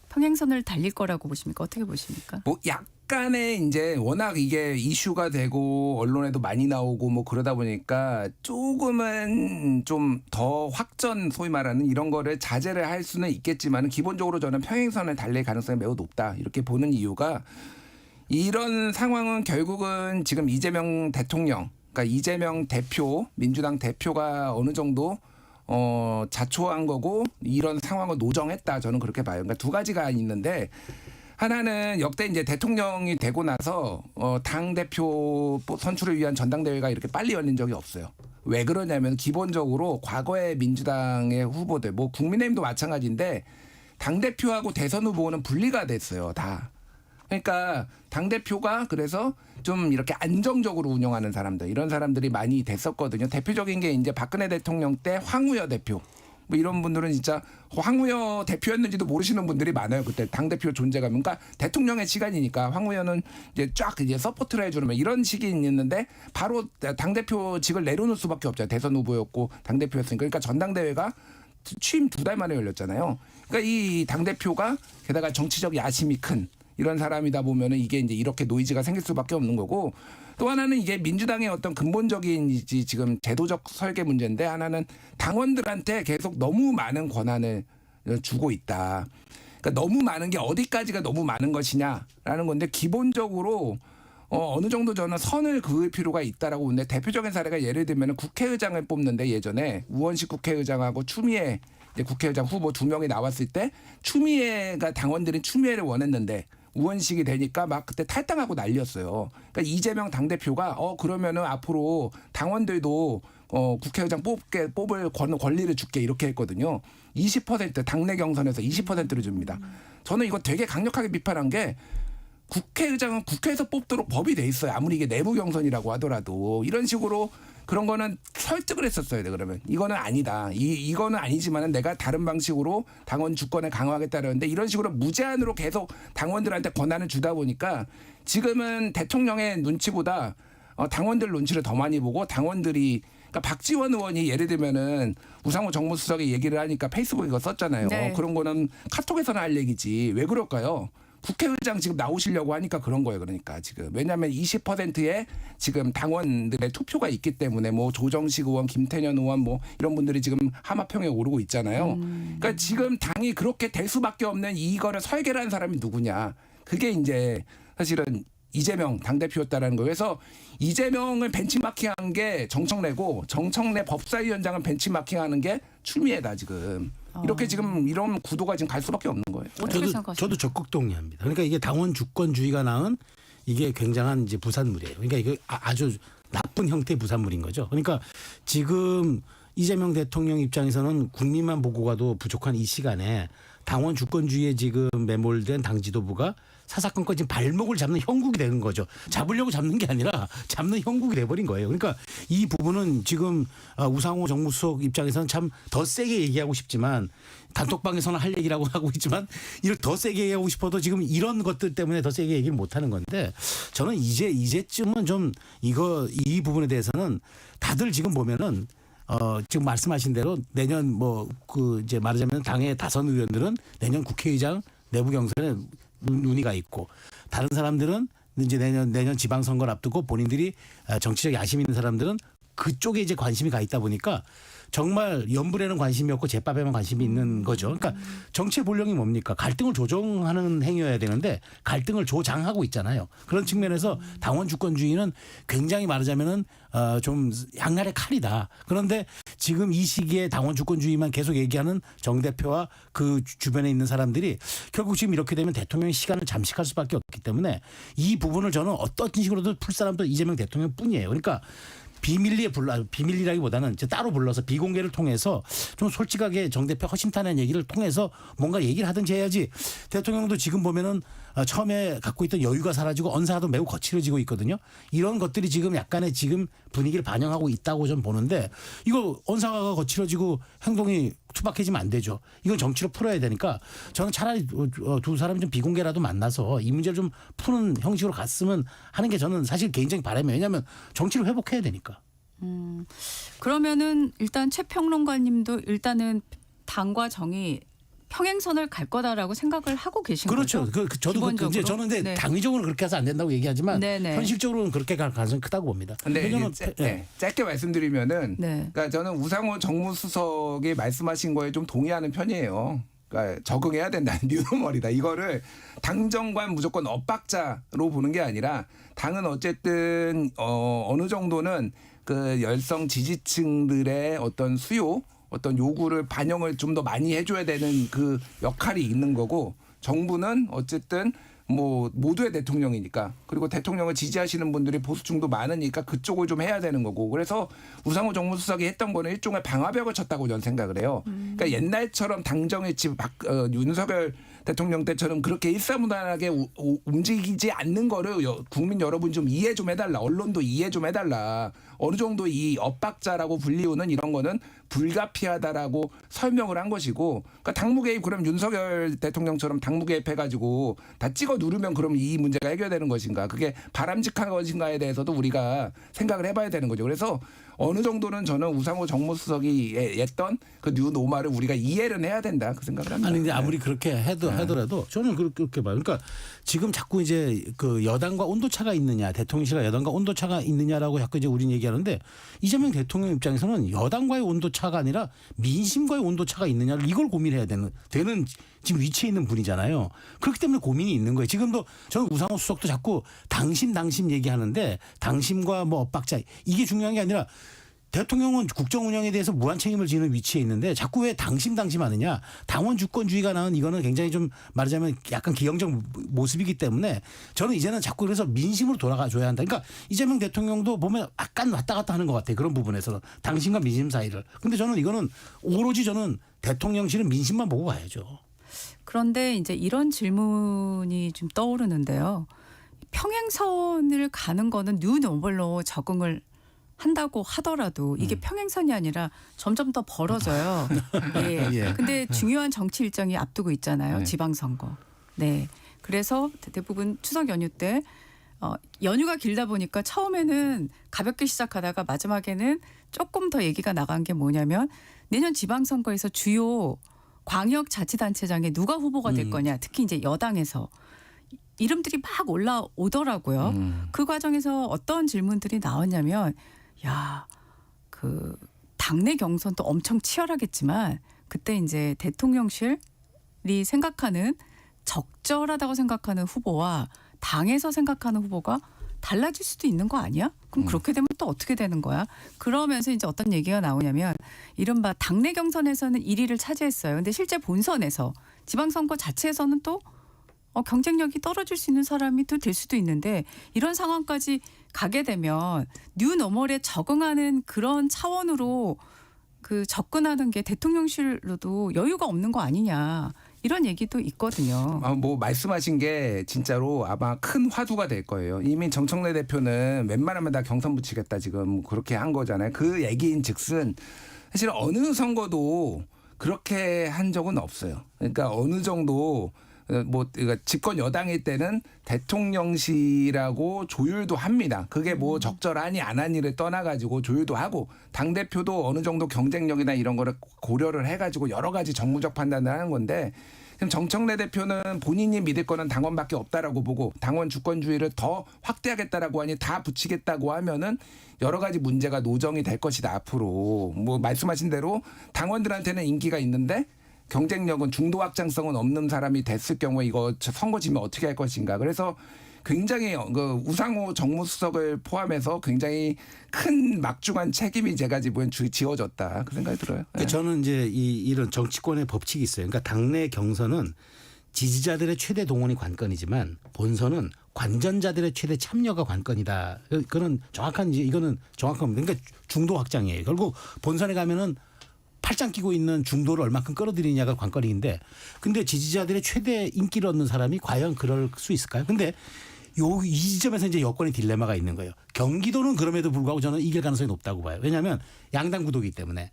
평행선을 달릴 거라고 보십니까? 어떻게 보십니까? 뭐 약간의 이제 워낙 이게 이슈가 되고 언론에도 많이 나오고 뭐 그러다 보니까 조금은 좀 더 확전 소위 말하는 이런 거를 자제를 할 수는 있겠지만 기본적으로 저는 평행선을 달릴 가능성이 매우 높다 이렇게 보는 이유가 이런 상황은 결국은 지금 이재명 대통령 그러니까 이재명 대표 민주당 대표가 어느 정도 자초한 거고 이런 상황을 노정했다 저는 그렇게 봐요. 그러니까 두 가지가 있는데 하나는 역대 이제 대통령이 되고 나서 당 대표 선출을 위한 전당대회가 이렇게 빨리 열린 적이 없어요. 왜 그러냐면 기본적으로 과거의 민주당의 후보들 뭐 국민의힘도 마찬가지인데 당 대표하고 대선 후보는 분리가 됐어요. 다. 그러니까 당 대표가 그래서 좀 이렇게 안정적으로 운영하는 사람들 이런 사람들이 많이 됐었거든요. 대표적인 게 이제 박근혜 대통령 때 황우여 대표. 뭐 이런 분들은 진짜 황우여 대표였는지도 모르시는 분들이 많아요. 그때 당 대표 존재감. 그러니까 대통령의 시간이니까 황우여는 이제 쫙 이제 서포트를 해주는 이런 식이 있는데 바로 당 대표직을 내려놓을 수밖에 없잖아요. 대선 후보였고 당 대표였으니까. 그러니까 전당대회가 취임 2달 만에 열렸잖아요. 그러니까 이 당 대표가 게다가 정치적 야심이 큰 이런 사람이다 보면은 이게 이제 이렇게 노이즈가 생길 수밖에 없는 거고 또 하나는 이게 민주당의 어떤 근본적인 지금 제도적 설계 문제인데 하나는 당원들한테 계속 너무 많은 권한을 주고 있다. 그러니까 너무 많은 게 어디까지가 너무 많은 것이냐라는 건데 기본적으로 어느 정도 저는 선을 그을 필요가 있다라고 보는데 대표적인 사례가 예를 들면 국회의장을 뽑는데 예전에 우원식 국회의장하고 추미애 이제 국회의장 후보 2명이 나왔을 때 추미애가 당원들이 추미애를 원했는데 우원식이 되니까 막 그때 탈당하고 난리였어요. 그러니까 이재명 당대표가 그러면은 앞으로 당원들도 국회의장 뽑을 권리를 줄게 이렇게 했거든요. 20% 당내 경선에서 20%를 줍니다. 저는 이거 되게 강력하게 비판한 게 국회의장은 국회에서 뽑도록 법이 돼 있어요. 아무리 이게 내부 경선이라고 하더라도 이런 식으로 그런 거는 설득을 했었어야 돼. 그러면 이거는 아니다. 이거는 아니지만은 내가 다른 방식으로 당원 주권을 강화하겠다는데 이런 식으로 무제한으로 계속 당원들한테 권한을 주다 보니까 지금은 대통령의 눈치보다 당원들 눈치를 더 많이 보고 당원들이 그러니까 박지원 의원이 예를 들면은 우상호 정무수석이 얘기를 하니까 페이스북에 이거 썼잖아요. 네. 그런 거는 카톡에서나 할 얘기지. 왜 그럴까요? 국회의장 지금 나오시려고 하니까 그런 거예요. 그러니까 지금 왜냐하면 20%의 지금 당원들의 투표가 있기 때문에 뭐 조정식 의원, 김태년 의원 뭐 이런 분들이 지금 하마평에 오르고 있잖아요. 그러니까 지금 당이 그렇게 될 수밖에 없는 이거를 설계를 한 사람이 누구냐. 그게 이제 사실은 이재명 당대표였다라는 거예요. 그래서 이재명을 벤치마킹한 게 정청래고 정청래 법사위원장은 벤치마킹하는 게 추미애다 지금. 이렇게 지금 이런 구도가 지금 갈 수밖에 없는 거예요. 어떻게 생각하십니까? 저도 적극 동의합니다. 그러니까 이게 당원 주권주의가 낳은 이게 굉장한 이제 부산물이에요. 그러니까 이게 아주 나쁜 형태의 부산물인 거죠. 그러니까 지금 이재명 대통령 입장에서는 국민만 보고 가도 부족한 이 시간에 당원 주권주의에 지금 매몰된 당 지도부가 사사건건 지금 발목을 잡는 형국이 되는 거죠. 잡으려고 잡는 게 아니라 잡는 형국이 돼버린 거예요. 그러니까 이 부분은 지금 우상호 정무수석 입장에서는 참 더 세게 얘기하고 싶지만 단톡방에서는 할 얘기라고 하고 있지만 이렇게 더 세게 얘기하고 싶어도 지금 이런 것들 때문에 더 세게 얘기를 못 하는 건데 저는 이제쯤은 좀 이 부분에 대해서는 다들 지금 보면은 지금 말씀하신 대로 내년 뭐 이제 말하자면 당의 다선 의원들은 내년 국회의장 내부 경선에 눈이 가 있고 다른 사람들은 이제 내년 지방선거를 앞두고 본인들이 정치적 야심 있는 사람들은 그쪽에 이제 관심이 가 있다 보니까 정말 연불에는 관심이 없고 제밥에만 관심이 있는 거죠. 그러니까 정치의 본령이 뭡니까? 갈등을 조정하는 행위여야 되는데 갈등을 조장하고 있잖아요. 그런 측면에서 당원 주권주의는 굉장히 말하자면은 좀 양날의 칼이다. 그런데 지금 이 시기에 당원 주권주의만 계속 얘기하는 정 대표와 그 주변에 있는 사람들이 결국 지금 이렇게 되면 대통령의 시간을 잠식할 수밖에 없기 때문에 이 부분을 저는 어떤 식으로든 풀 사람도 이재명 대통령뿐이에요. 그러니까 비밀리라기보다는 따로 불러서 비공개를 통해서 좀 솔직하게 정 대표 허심탄회한 얘기를 통해서 뭔가 얘기를 하든지 해야지 대통령도 지금 보면은 처음에 갖고 있던 여유가 사라지고 언사도 매우 거칠어지고 있거든요. 이런 것들이 지금 약간의 지금 분위기를 반영하고 있다고 좀 보는데 이거 언사가 거칠어지고 행동이 투박해지면 안 되죠. 이건 정치로 풀어야 되니까 저는 차라리 두 사람이 좀 비공개라도 만나서 이 문제를 좀 푸는 형식으로 갔으면 하는 게 저는 사실 개인적인 바람이에요. 왜냐하면 정치를 회복해야 되니까. 그러면은 일단 최 평론가님도 일단은 당과 정이 평행선을 갈 거다라고 생각을 하고 계신 그렇죠. 거죠? 저도 이제 저는 근데 네. 당위적으로 그렇게 해서 안 된다고 얘기하지만 네네. 현실적으로는 그렇게 갈 가능성이 크다고 봅니다. 근데 왜냐면 짧게 말씀드리면은 네. 그러니까 저는 우상호 정무수석이 말씀하신 거에 좀 동의하는 편이에요. 그러니까 적응해야 된다. 뉴노멀이다. 이거를 당정관 무조건 엇박자로 보는 게 아니라 당은 어쨌든 어느 정도는 그 열성 지지층들의 어떤 수요, 어떤 요구를 반영을 좀 더 많이 해줘야 되는 그 역할이 있는 거고 정부는 어쨌든 뭐 모두의 대통령이니까 그리고 대통령을 지지하시는 분들이 보수층도 많으니까 그쪽을 좀 해야 되는 거고 그래서 우상호 정무수석이 했던 거는 일종의 방화벽을 쳤다고 저는 생각을 해요. 그러니까 옛날처럼 당정의 집 윤석열 대통령 때처럼 그렇게 일사무단하게 움직이지 않는 거를 국민 여러분 좀 이해 좀 해달라. 언론도 이해 좀 해달라. 어느 정도 이 엇박자라고 불리우는 이런 거는 불가피하다라고 설명을 한 것이고 그러니까 당무 개입 그럼 윤석열 대통령처럼 당무 개입해가지고 다 찍어 누르면 그럼 이 문제가 해결되는 것인가 그게 바람직한 것인가에 대해서도 우리가 생각을 해봐야 되는 거죠. 그래서 어느 정도는 저는 우상호 정무수석이 했던 그 뉴노멀을 우리가 이해를 해야 된다 그 생각을 합니다. 아니 근데 아무리 그렇게 하더라도 저는 그렇게 봐요. 그러니까 지금 자꾸 이제 그 여당과 온도차가 있느냐 대통령실과 여당과 온도차가 있느냐라고 자꾸 이제 우리는 얘기하는데 이재명 대통령 입장에서는 여당과의 온도차가 아니라 민심과의 온도차가 있느냐를 이걸 고민해야 되는 지금 위치에 있는 분이잖아요. 그렇기 때문에 고민이 있는 거예요. 지금도 저는 우상호 수석도 자꾸 당심 얘기하는데 당심과 뭐 엇박자 이게 중요한 게 아니라 대통령은 국정 운영에 대해서 무한 책임을 지는 위치에 있는데 자꾸 왜 당심 하느냐. 당원 주권주의가 나온 이거는 굉장히 좀 말하자면 약간 기형적 모습이기 때문에 저는 이제는 자꾸 그래서 민심으로 돌아가 줘야 한다. 그러니까 이재명 대통령도 보면 약간 왔다 갔다 하는 것 같아요. 그런 부분에서는 당심과 민심 사이를. 근데 저는 이거는 오로지 저는 대통령실은 민심만 보고 가야죠. 그런데 이제 이런 질문이 좀 떠오르는데요. 평행선을 가는 거는 뉴노멀로 적응을 한다고 하더라도 이게 평행선이 아니라 점점 더 벌어져요. 예. 예. 근데 중요한 정치 일정이 앞두고 있잖아요. 네. 지방선거. 네. 그래서 대부분 추석 연휴 때 연휴가 길다 보니까 처음에는 가볍게 시작하다가 마지막에는 조금 더 얘기가 나간 게 뭐냐면 내년 지방선거에서 주요 광역자치단체장에 누가 후보가 될 거냐. 특히 이제 여당에서. 이름들이 막 올라오더라고요. 그 과정에서 어떤 질문들이 나왔냐면 그 당내 경선도 엄청 치열하겠지만 그때 이제 대통령실이 생각하는 적절하다고 생각하는 후보와 당에서 생각하는 후보가 달라질 수도 있는 거 아니야? 그럼 그렇게 되면 또 어떻게 되는 거야? 그러면서 이제 어떤 얘기가 나오냐면 이른바 당내 경선에서는 1위를 차지했어요. 근데 실제 본선에서 지방선거 자체에서는 또 경쟁력이 떨어질 수 있는 사람이 또 될 수도 있는데 이런 상황까지 가게 되면 뉴노멀에 적응하는 그런 차원으로 그 접근하는 게 대통령실로도 여유가 없는 거 아니냐 이런 얘기도 있거든요. 뭐 말씀하신 게 진짜로 아마 큰 화두가 될 거예요. 이미 정청래 대표는 웬만하면 다 경선 붙이겠다 지금 그렇게 한 거잖아요. 그 얘기인즉슨 사실 어느 선거도 그렇게 한 적은 없어요. 그러니까 어느 정도 그러니까 집권 여당일 때는 대통령실하고 조율도 합니다. 그게 뭐 적절하니 안 하니를 떠나가지고 조율도 하고 당대표도 어느 정도 경쟁력이나 이런 거를 고려를 해가지고 여러 가지 정무적 판단을 하는 건데 지금 정청래 대표는 본인이 믿을 거는 당원밖에 없다라고 보고 당원 주권주의를 더 확대하겠다라고 하니 다 붙이겠다고 하면은 여러 가지 문제가 노정이 될 것이다 앞으로. 뭐 말씀하신 대로 당원들한테는 인기가 있는데 경쟁력은 중도 확장성은 없는 사람이 됐을 경우에 이거 선거 지면 어떻게 할 것인가. 그래서 굉장히 그 우상호 정무수석을 포함해서 굉장히 큰 막중한 책임이 제가 지금 지어졌다 그 생각이 들어요. 그러니까 저는 이제 이런 정치권의 법칙이 있어요. 그러니까 당내 경선은 지지자들의 최대 동원이 관건이지만 본선은 관전자들의 최대 참여가 관건이다. 그런 정확한 이거는 정확합니다. 그러니까 중도 확장이에요. 결국 본선에 가면은 팔짱 끼고 있는 중도를 얼마큼 끌어들이냐가 관건인데 근데 지지자들의 최대 인기를 얻는 사람이 과연 그럴 수 있을까요? 근데 이 지점에서 이제 여권의 딜레마가 있는 거예요. 경기도는 그럼에도 불구하고 저는 이길 가능성이 높다고 봐요. 왜냐하면 양당 구도이기 때문에.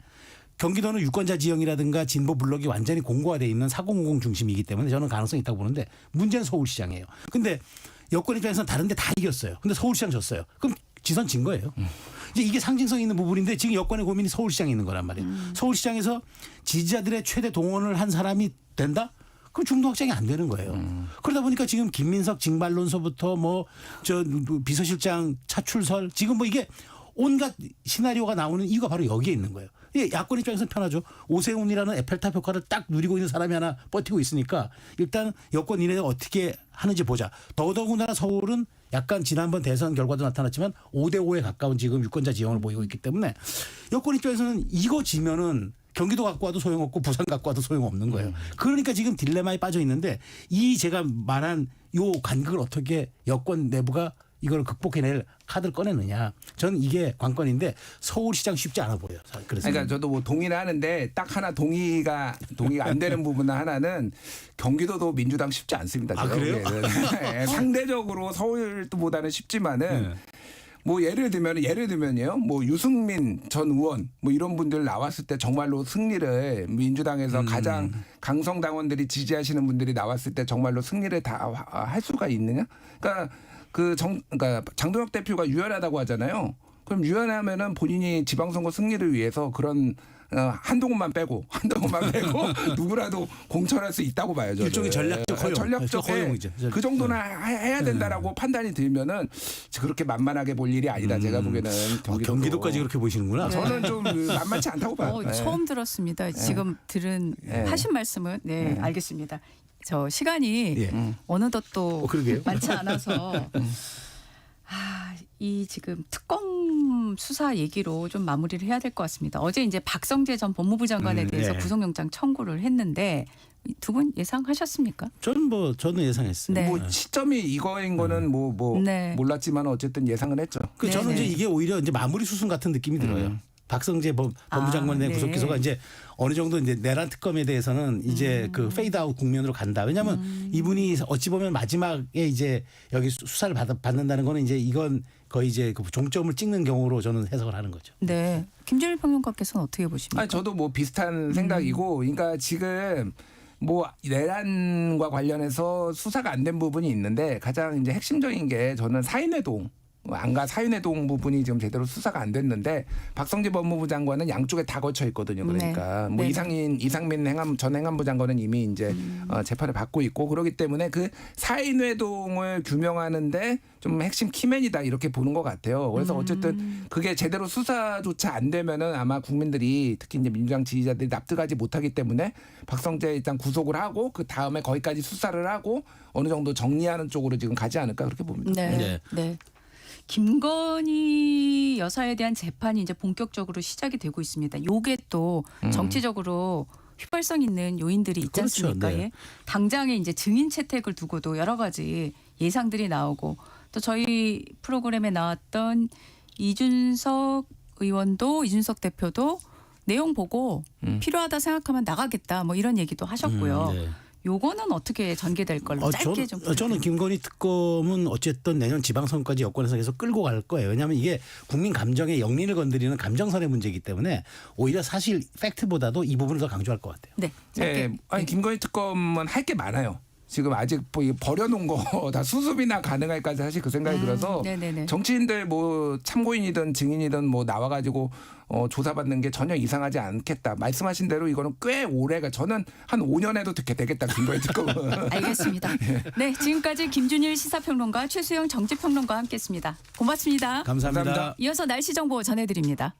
경기도는 유권자 지형이라든가 진보 블록이 완전히 공고화되어 있는 4050 중심이기 때문에 저는 가능성이 있다고 보는데 문제는 서울시장이에요. 근데 여권 입장에서는 다른 데 다 이겼어요. 근데 서울시장 졌어요. 그럼 지선 진 거예요. 이제 이게 상징성 있는 부분인데 지금 여권의 고민이 서울시장에 있는 거란 말이에요. 서울시장에서 지지자들의 최대 동원을 한 사람이 된다? 그럼 중도 확장이 안 되는 거예요. 그러다 보니까 지금 김민석 징발론서부터 비서실장 차출설 지금 뭐 이게 온갖 시나리오가 나오는 이유가 바로 여기에 있는 거예요. 야권 입장에서는 편하죠. 오세훈이라는 에펠탑 효과를 딱 누리고 있는 사람이 하나 버티고 있으니까 일단 여권 이내에 어떻게 하는지 보자. 더더군다나 서울은 약간 지난번 대선 결과도 나타났지만 5대5에 가까운 지금 유권자 지형을 보이고 있기 때문에 여권 입장에서는 이거 지면은 경기도 갖고 와도 소용없고 부산 갖고 와도 소용없는 거예요. 그러니까 지금 딜레마에 빠져 있는데 이 제가 말한 요 간극을 어떻게 여권 내부가 이걸 극복해낼 카드를 꺼내느냐. 저는 이게 관건인데 서울시장 쉽지 않아 보여요. 그래서 그러니까 저도 뭐 동의는 하는데 딱 하나 동의가 안 되는 부분 하나는 경기도도 민주당 쉽지 않습니다. 아, 그래요? 네, 상대적으로 서울보다는 쉽지만은 뭐 예를 들면요. 뭐 유승민 전 의원 뭐 이런 분들 나왔을 때 정말로 승리를 민주당에서 가장 강성 당원들이 지지하시는 분들이 나왔을 때 정말로 승리를 다 할 수가 있느냐? 그러니까 장동혁 대표가 유연하다고 하잖아요. 그럼 유연하면은 본인이 지방선거 승리를 위해서 그런 한동훈만 빼고 누구라도 공천할 수 있다고 봐요. 저는. 일종의 전략적 허용. 전략적 허용이죠. 그 정도는 해야 된다라고 판단이 들면은 그렇게 만만하게 볼 일이 아니다. 제가 보기에는 경기도까지 그렇게 보시는구나. 저는 좀 만만치 않다고 봐요. 처음 들었습니다. 지금 들은 하신 말씀은 알겠습니다. 저 시간이 어느덧 또 그러게요. 많지 않아서 이 지금 특검 수사 얘기로 좀 마무리를 해야 될 것 같습니다. 어제 이제 박성재 전 법무부 장관에 대해서 구속영장 청구를 했는데 두 분 예상하셨습니까? 저는 예상했어요. 네. 뭐 시점이 이거인 거는 네. 몰랐지만 어쨌든 예상은 했죠. 저는 이제 이게 오히려 이제 마무리 수순 같은 느낌이 들어요. 박성재 법무장관의 네. 구속 기소가 이제 어느 정도 이제 내란 특검에 대해서는 이제 그 페이드아웃 국면으로 간다. 왜냐하면 이분이 어찌 보면 마지막에 이제 여기 수사를 받는다는 거는 이제 이건 거의 이제 그 종점을 찍는 경우로 저는 해석을 하는 거죠. 네. 김준일 평론가께서는 어떻게 보십니까? 아니, 저도 뭐 비슷한 생각이고, 그러니까 지금 뭐 내란과 관련해서 수사가 안 된 부분이 있는데 가장 이제 핵심적인 게 저는 사인회동. 안가 사윤회동 부분이 지금 제대로 수사가 안 됐는데 박성재 법무부 장관은 양쪽에 다 걸쳐 있거든요. 그러니까 뭐 이상민 전 행안부 장관은 이미 이제 재판을 받고 있고 그렇기 때문에 그 사인회동을 규명하는데 좀 핵심 키맨이다 이렇게 보는 것 같아요. 그래서 어쨌든 그게 제대로 수사조차 안 되면은 아마 국민들이 특히 이제 민주당 지지자들이 납득하지 못하기 때문에 박성재 일단 구속을 하고 그 다음에 거기까지 수사를 하고 어느 정도 정리하는 쪽으로 지금 가지 않을까 그렇게 봅니다. 네. 김건희 여사에 대한 재판이 이제 본격적으로 시작이 되고 있습니다. 요게 또 정치적으로 휘발성 있는 요인들이 있지 그렇죠. 않습니까? 네. 예? 당장에 이제 증인 채택을 두고도 여러 가지 예상들이 나오고 또 저희 프로그램에 나왔던 이준석 대표도 내용 보고 필요하다 생각하면 나가겠다 뭐 이런 얘기도 하셨고요. 네. 요거는 어떻게 전개될 걸로 짧게 좀 저는 김건희 특검은 어쨌든 내년 지방선거까지 여권에서 계속 끌고 갈 거예요. 왜냐하면 이게 국민 감정의 영린을 건드리는 감정선의 문제이기 때문에 오히려 사실 팩트보다도 이 부분을 더 강조할 것 같아요. 네. 짧게. 네. 아니 김건희 특검은 할 게 많아요. 지금 아직 뭐 버려놓은 거 다 수습이나 가능할까 사실 그 생각이 들어서 네네네. 정치인들 뭐 참고인이든 증인이든 뭐 나와가지고 조사받는 게 전혀 이상하지 않겠다. 말씀하신 대로 이거는 꽤 오래가 저는 한 5년에도 되겠다. 김건희 특검은. 알겠습니다. 네, 지금까지 김준일 시사평론가 최수영 정치평론가와 함께했습니다. 고맙습니다. 감사합니다. 감사합니다. 이어서 날씨 정보 전해드립니다.